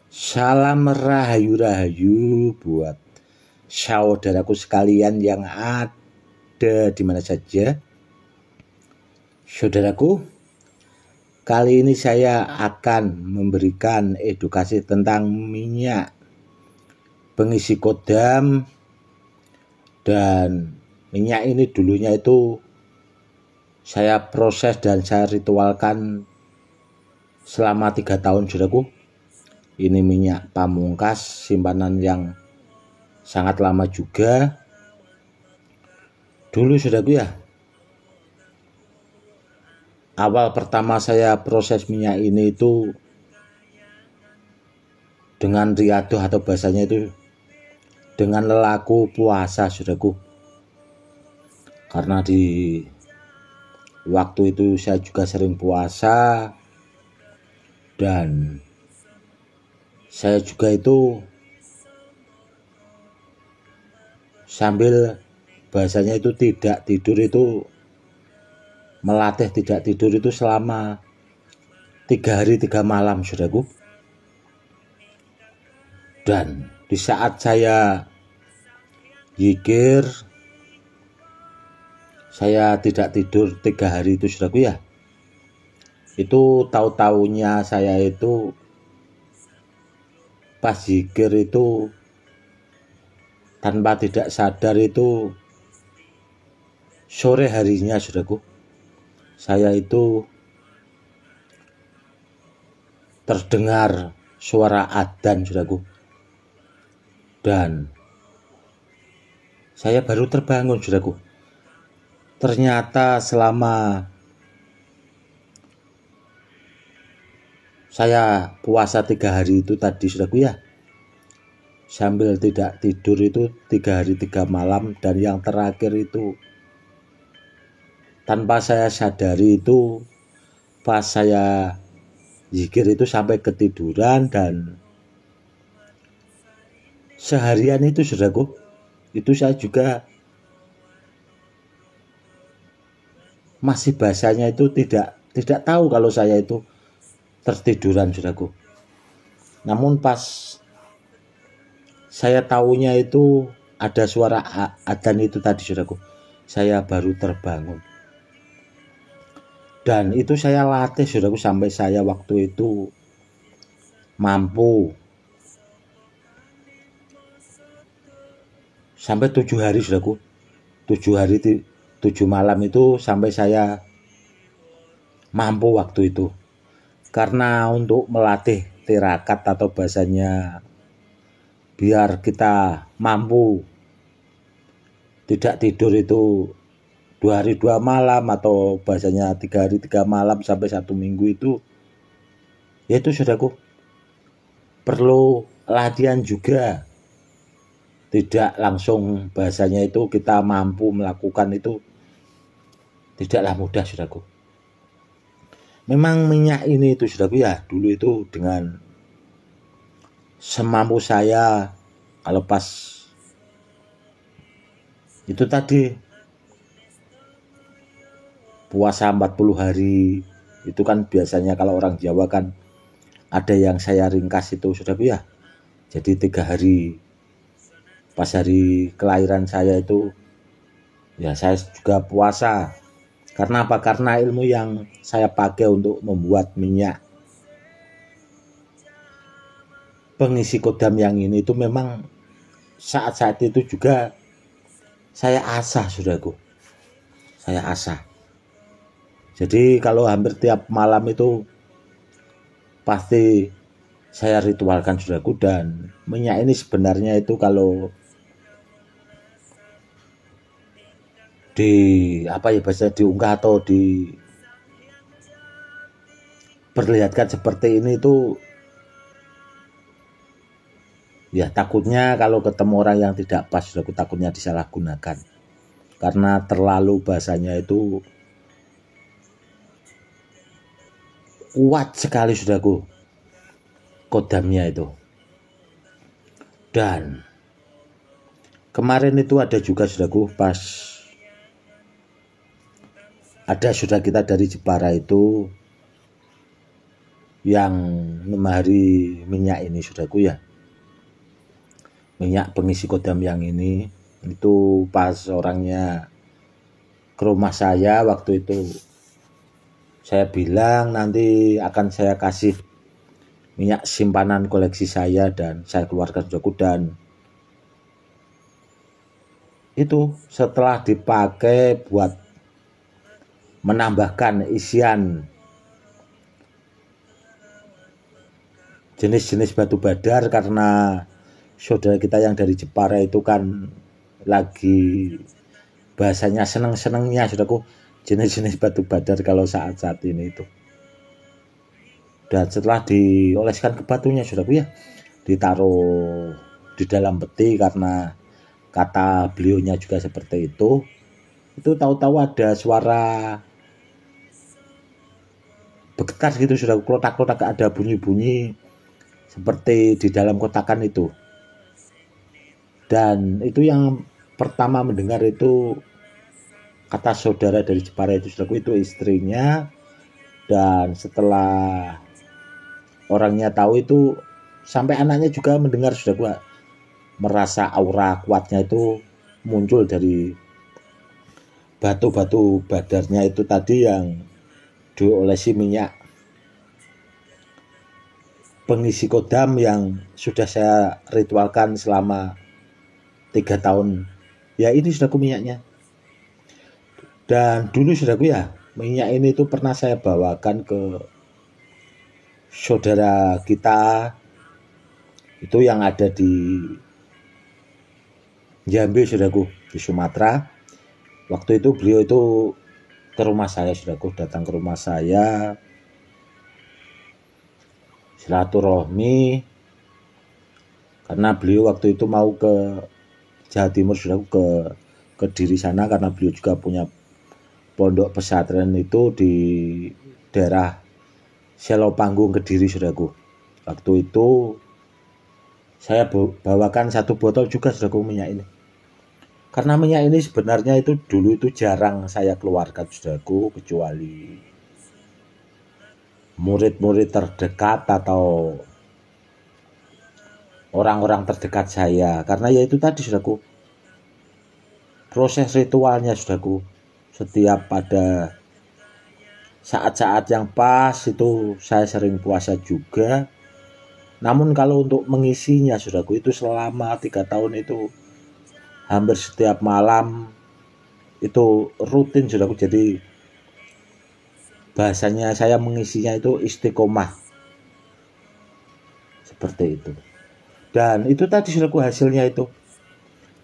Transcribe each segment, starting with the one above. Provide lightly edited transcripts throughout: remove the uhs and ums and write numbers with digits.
Salam rahayu-rahayu buat saudaraku sekalian yang ada di mana saja. Saudaraku, kali ini saya akan memberikan edukasi tentang minyak pengisi kodam, dan minyak ini dulunya itu saya proses dan saya ritualkan selama 3 tahun, saudaraku. Ini minyak pamungkas, simpanan yang sangat lama juga. Dulu, saudaraku, ya, awal pertama saya proses minyak ini itu dengan riadoh atau bahasanya itu dengan lelaku puasa, saudaraku. Karena di waktu itu saya juga sering puasa, dan saya juga itu sambil bahasanya itu tidak tidur, itu melatih tidak tidur itu selama 3 hari 3 malam, saudaraku. Dan di saat saya zikir, saya tidak tidur 3 hari itu, saudaraku, ya, itu tahu-taunya saya itu pas zikir itu tanpa tidak sadar itu sore harinya, saudaraku, saya itu terdengar suara adzan, saudaraku, dan saya baru terbangun, saudaraku. Ternyata selama saya puasa 3 hari itu tadi, saudaraku, ya, sambil tidak tidur itu 3 hari 3 malam, dan yang terakhir itu tanpa saya sadari itu pas saya zikir itu sampai ketiduran, dan seharian itu, saudaraku, itu saya juga masih bahasanya itu tidak tahu kalau saya itu tertiduran, saudaraku. Namun pas saya tahunya itu ada suara adzan itu tadi, saudaraku, saya baru terbangun. Dan itu saya latih, saudaraku, sampai saya waktu itu mampu sampai 7 hari, saudaraku. 7 hari 7 malam itu sampai saya mampu waktu itu. Karena untuk melatih tirakat atau bahasanya biar kita mampu tidak tidur itu 2 hari 2 malam atau bahasanya 3 hari 3 malam sampai 1 minggu itu, yaitu, saudaraku, perlu latihan juga. Tidak langsung bahasanya itu kita mampu melakukan itu tidaklah mudah, saudaraku. Memang minyak ini itu, saudaraku, ya, dulu itu dengan semampu saya, kalau pas itu tadi puasa 40 hari itu kan biasanya kalau orang Jawa kan ada yang saya ringkas itu, saudaraku, ya. Jadi 3 hari pas hari kelahiran saya itu ya saya juga puasa. Karena apa? Karena ilmu yang saya pakai untuk membuat minyak pengisi kodam yang ini itu memang saat-saat itu juga saya asah, saudaraku. Saya asah. Jadi kalau hampir tiap malam itu pasti saya ritualkan, saudaraku. Dan minyak ini sebenarnya itu kalau di apa ya bahasa diunggah atau diperlihatkan seperti ini itu ya takutnya kalau ketemu orang yang tidak pas, saudaraku, takutnya disalahgunakan karena terlalu bahasanya itu kuat sekali, saudaraku, kodamnya itu. Dan kemarin itu ada juga, saudaraku, pas ada saudara kita dari Jepara itu yang memahari minyak ini saudaraku ya, minyak pengisi kodam yang ini, itu pas orangnya ke rumah saya waktu itu saya bilang nanti akan saya kasih minyak simpanan koleksi saya dan saya keluarkan saudaraku, dan itu setelah dipakai buat menambahkan isian jenis-jenis batu badar, karena saudara kita yang dari Jepara itu kan lagi bahasanya seneng-senengnya saudaraku jenis-jenis batu badar kalau saat-saat ini itu. Dan setelah dioleskan ke batunya saudaraku ya, ditaruh di dalam peti, karena kata beliaunya juga seperti itu tahu-tahu ada suara bergetar gitu saudaraku, klotak-klotak, ada bunyi-bunyi seperti di dalam kotakan itu. Dan itu yang pertama mendengar itu kata saudara dari Jepara itu saudaraku, itu istrinya. Dan setelah orangnya tahu itu, sampai anaknya juga mendengar saudaraku, merasa aura kuatnya itu muncul dari batu-batu badarnya itu tadi yang diolesi minyak pengisi kodam yang sudah saya ritualkan selama 3 tahun ya ini saudaraku minyaknya. Dan dulu saudaraku ya, minyak ini tuh pernah saya bawakan ke saudara kita itu yang ada di Jambi saudaraku, di Sumatera. Waktu itu beliau itu ke rumah saya saudaraku, datang ke rumah saya silaturahmi, karena beliau waktu itu mau ke Jawa Timur saudaraku, ke Kediri sana, karena beliau juga punya pondok pesantren itu di daerah Selopanggung Kediri saudaraku. Waktu itu saya bawakan 1 botol juga saudaraku minyak ini, karena minyak ini sebenarnya itu dulu itu jarang saya keluarkan saudaraku, kecuali murid-murid terdekat atau orang-orang terdekat saya, karena ya itu tadi saudaraku, proses ritualnya saudaraku, setiap pada saat-saat yang pas itu saya sering puasa juga. Namun kalau untuk mengisinya saudaraku itu selama 3 tahun itu hampir setiap malam itu rutin saudaraku. Jadi bahasanya saya mengisinya itu istiqomah seperti itu. Dan itu tadi saudaraku hasilnya itu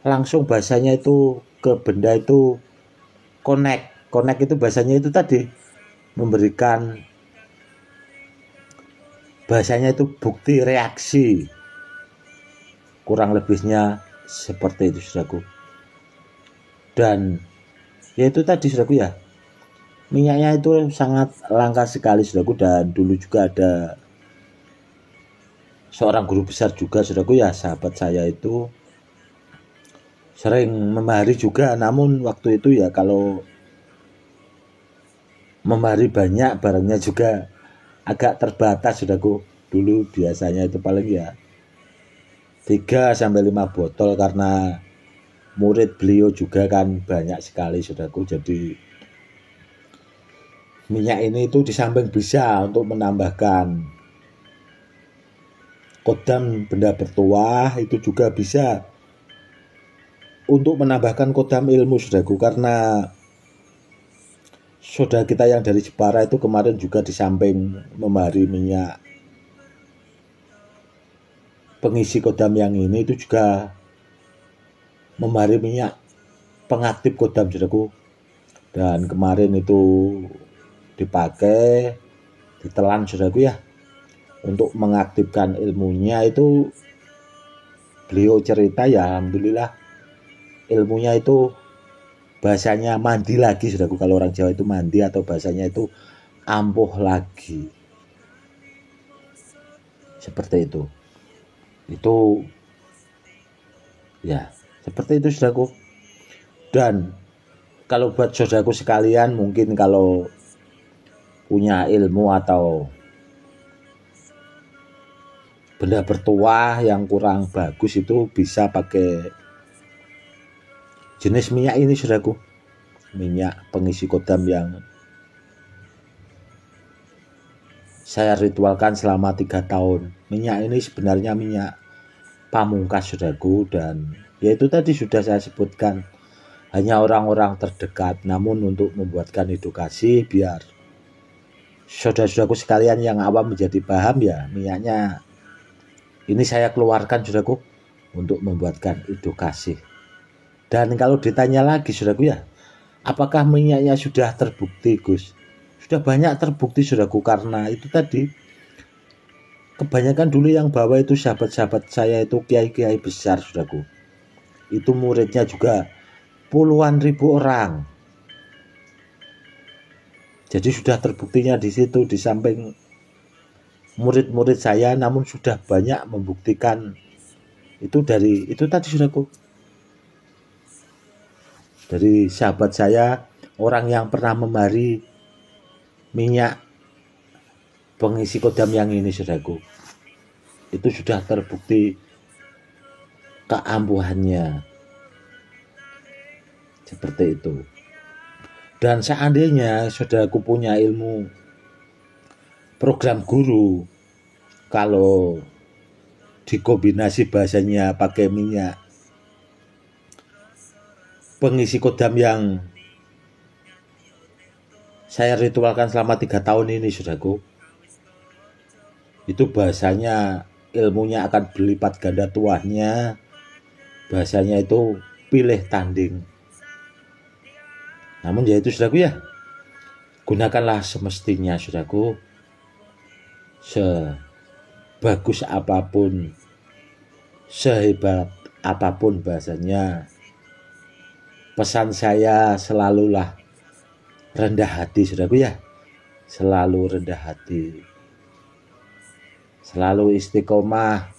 langsung bahasanya itu ke benda itu connect itu bahasanya itu tadi memberikan bahasanya itu bukti reaksi, kurang lebihnya seperti itu saudaraku. Dan ya itu tadi saudaraku ya, minyaknya itu sangat langka sekali saudaraku. Dan dulu juga ada seorang guru besar juga saudaraku ya, sahabat saya itu sering memahari juga. Namun waktu itu ya kalau memahari banyak barangnya juga agak terbatas saudaraku. Dulu biasanya itu paling ya 3-5 botol, karena murid beliau juga kan banyak sekali saudaraku. Jadi minyak ini itu di samping bisa untuk menambahkan kodam benda bertuah, itu juga bisa untuk menambahkan kodam ilmu saudaraku. Karena saudara kita yang dari Jepara itu kemarin juga di samping memahari minyak pengisi kodam yang ini, itu juga memahari minyak pengaktif kodam saudaraku. Dan kemarin itu dipakai, ditelan saudaraku ya, untuk mengaktifkan ilmunya. Itu beliau cerita ya alhamdulillah ilmunya itu bahasanya mandi lagi saudaraku. Kalau orang Jawa itu mandi, atau bahasanya itu ampuh lagi, seperti itu ya, seperti itu saudaraku. Dan kalau buat saudaraku sekalian, mungkin kalau punya ilmu atau benda bertuah yang kurang bagus itu bisa pakai jenis minyak ini saudaraku, minyak pengisi kodam yang saya ritualkan selama 3 tahun. Minyak ini sebenarnya minyak pamungkas saudaraku, dan yaitu tadi sudah saya sebutkan, hanya orang-orang terdekat. Namun untuk membuatkan edukasi biar saudara-saudaraku sekalian yang awam menjadi paham, ya minyaknya ini saya keluarkan saudaraku untuk membuatkan edukasi. Dan kalau ditanya lagi saudaraku, ya apakah minyaknya sudah terbukti Gus? Sudah banyak terbukti saudaraku, karena itu tadi kebanyakan dulu yang bawa itu sahabat-sahabat saya itu kiai-kiai besar saudaraku. Itu muridnya juga puluhan ribu orang. Jadi sudah terbuktinya di situ, di samping murid-murid saya, namun sudah banyak membuktikan itu dari itu tadi saudaraku. Dari sahabat saya, orang yang pernah memari minyak pengisi kodam yang ini saudaraku, itu sudah terbukti keampuhannya, seperti itu. Dan seandainya saudaraku punya ilmu program guru, kalau dikombinasi bahasanya pakai minyak pengisi kodam yang saya ritualkan selama 3 tahun ini saudaraku, itu bahasanya ilmunya akan berlipat ganda tuahnya. Bahasanya itu pilih tanding. Namun ya itu saudaraku, ya gunakanlah semestinya saudaraku. Sebagus apapun, sehebat apapun bahasanya, pesan saya selalulah rendah hati saudaraku, ya selalu rendah hati, selalu istiqomah,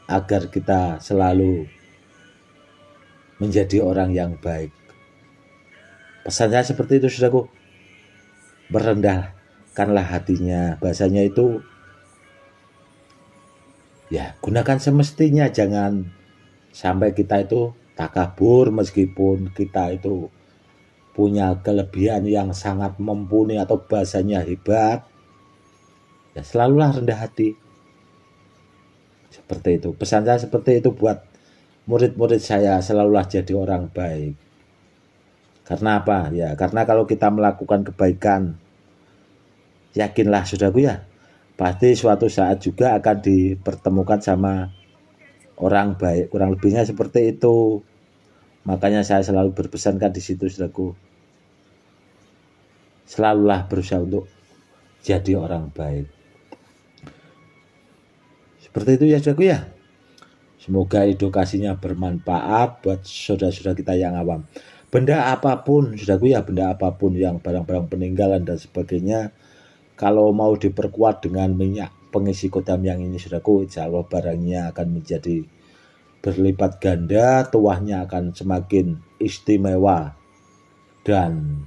agar kita selalu menjadi orang yang baik. Pesan saya seperti itu saudaraku, merendahkanlah hatinya. Bahasanya itu ya gunakan semestinya, jangan sampai kita itu takabur meskipun kita itu punya kelebihan yang sangat mumpuni atau bahasanya hebat. Ya selalulah rendah hati. Seperti itu. Pesan saya seperti itu buat murid-murid saya, selalulah jadi orang baik. Karena apa? Ya karena kalau kita melakukan kebaikan, yakinlah saudaraku, ya pasti suatu saat juga akan dipertemukan sama orang baik. Kurang lebihnya seperti itu. Makanya saya selalu berpesankan di situ saudaraku, selalulah berusaha untuk jadi orang baik. Seperti itu ya saudaraku, ya. Semoga edukasinya bermanfaat buat saudara-saudara kita yang awam. Benda apapun saudaraku, ya benda apapun yang barang-barang peninggalan dan sebagainya, kalau mau diperkuat dengan minyak pengisi kodam yang ini saudaraku, insya Allah barangnya akan menjadi berlipat ganda, tuahnya akan semakin istimewa, dan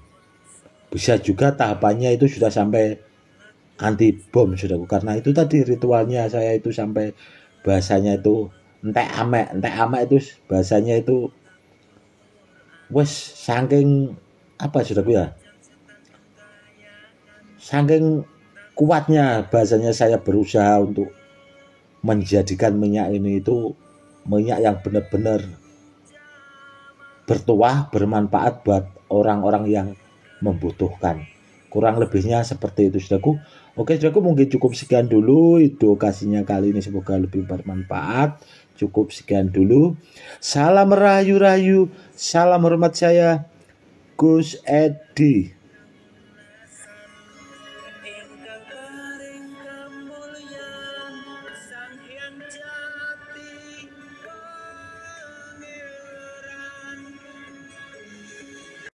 bisa juga tahapannya itu sudah sampai anti bom saudaraku. Karena itu tadi ritualnya saya itu sampai bahasanya itu entek ame itu bahasanya itu wes saking apa saudaraku, ya saking kuatnya bahasanya saya berusaha untuk menjadikan minyak ini itu minyak yang benar-benar bertuah, bermanfaat buat orang-orang yang membutuhkan. Kurang lebihnya seperti itu saudaraku. Oke saudaraku, mungkin cukup sekian dulu edukasinya kali ini, semoga lebih bermanfaat. Cukup sekian dulu. Salam rayu-rayu, salam hormat saya Gus Edi.